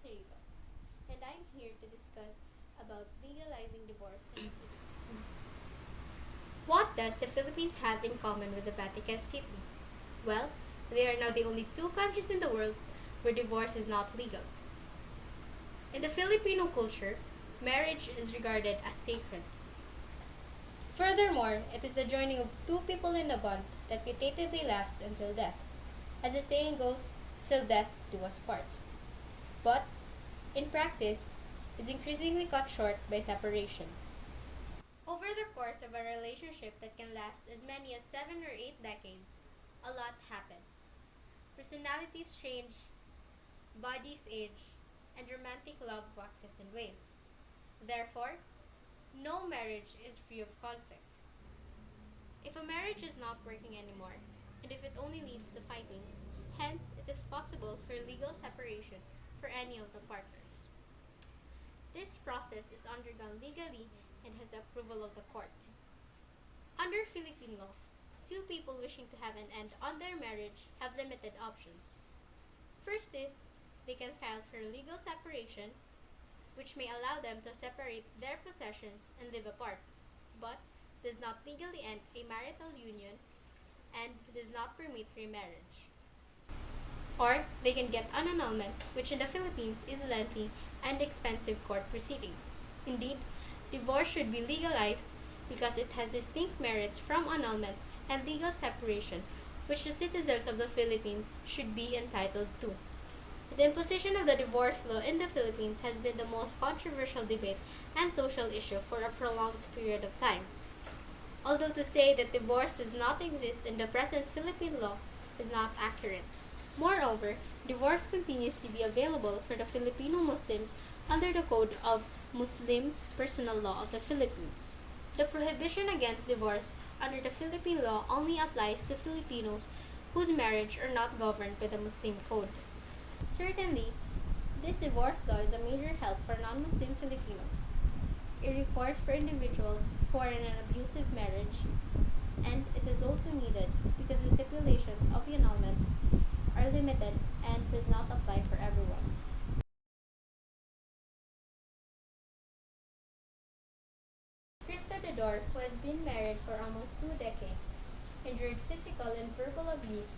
Serito, and I'm here to discuss about legalizing divorce in the Philippines. What does the Philippines have in common with the Vatican City? Well, they are now the only two countries in the world where divorce is not legal. In the Filipino culture, marriage is regarded as sacred. Furthermore, it is the joining of two people in a bond that putatively lasts until death. As the saying goes, till death do us part. But, in practice, is increasingly cut short by separation. Over the course of a relationship that can last as many as 7 or 8 decades, a lot happens. Personalities change, bodies age, and romantic love waxes and wanes. Therefore, no marriage is free of conflict. If a marriage is not working anymore, and if it only leads to fighting, hence it is possible for legal separation for any of the partners. This process is undergone legally and has the approval of the court. Under Philippine law, two people wishing to have an end on their marriage have limited options. First is, they can file for legal separation, which may allow them to separate their possessions and live apart, but does not legally end a marital union and does not permit remarriage. Or they can get an annulment, which in the Philippines is a lengthy and expensive court proceeding. Indeed, divorce should be legalized because it has distinct merits from annulment and legal separation, which the citizens of the Philippines should be entitled to. The imposition of the divorce law in the Philippines has been the most controversial debate and social issue for a prolonged period of time. Although to say that divorce does not exist in the present Philippine law is not accurate. Moreover, divorce continues to be available for the Filipino Muslims under the Code of Muslim Personal Law of the Philippines. The prohibition against divorce under the Philippine law only applies to Filipinos whose marriage are not governed by the Muslim Code. Certainly, this divorce law is a major help for non-Muslim Filipinos. It requires for individuals who are in an abusive marriage, and it is also needed because the stipulations of the annulment are limited and does not apply for everyone. Krizza, who has been married for almost 2 decades, endured physical and verbal abuse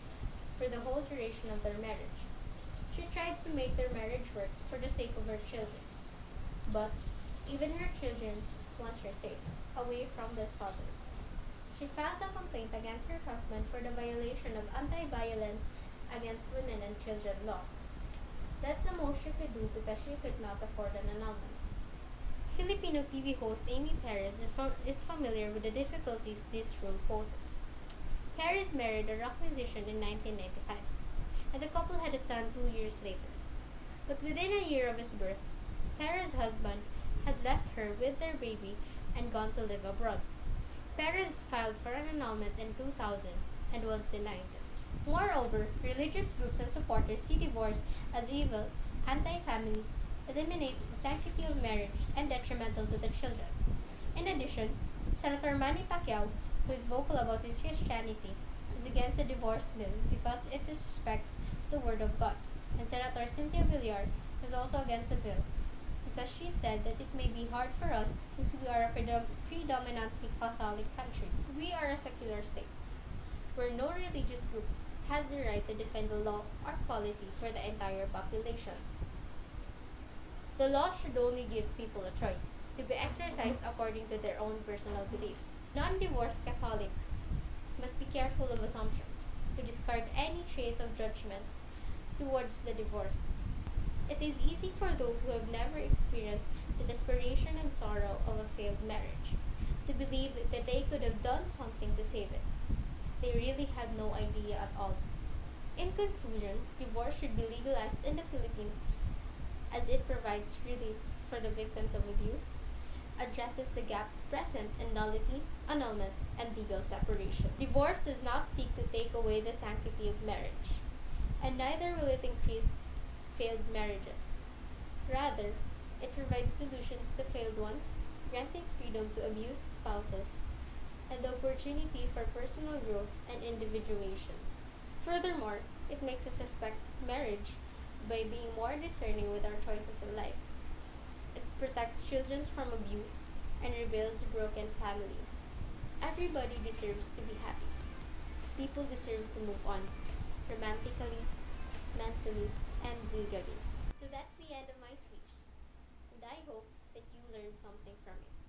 for the whole duration of their marriage. She tried to make their marriage work for the sake of her children, but even her children wants her safe, away from their father. She filed a complaint against her husband for the violation of anti-violence against women and children law. That's the most she could do because she could not afford an annulment. Filipino TV host Amy Perez is familiar with the difficulties this rule poses. Perez married a rock musician in 1995, and the couple had a son 2 years later. But within a year of his birth, Perez's husband had left her with their baby and gone to live abroad. Perez filed for an annulment in 2000 and was denied. Moreover, religious groups and supporters see divorce as evil, anti-family, eliminates the sanctity of marriage, and detrimental to the children. In addition, Senator Manny Pacquiao, who is vocal about his Christianity, is against the divorce bill because it disrespects the Word of God. And Senator Cynthia Villar is also against the bill because she said that it may be hard for us since we are a predominantly Catholic country. We are a secular state, where no religious group has the right to defend the law or policy for the entire population. The law should only give people a choice, to be exercised according to their own personal beliefs. Non-divorced Catholics must be careful of assumptions, to discard any trace of judgments towards the divorced. It is easy for those who have never experienced the desperation and sorrow of a failed marriage to believe that they could have done something to save it. They really had no idea at all. In conclusion, divorce should be legalized in the Philippines as it provides reliefs for the victims of abuse, addresses the gaps present in nullity, annulment, and legal separation. Divorce does not seek to take away the sanctity of marriage, and neither will it increase failed marriages. Rather, it provides solutions to failed ones, granting freedom to abused spouses, and the opportunity for personal growth and individuation. Furthermore, it makes us respect marriage by being more discerning with our choices in life. It protects children from abuse and rebuilds broken families. Everybody deserves to be happy. People deserve to move on, romantically, mentally, and legally. So that's the end of my speech, and I hope that you learned something from it.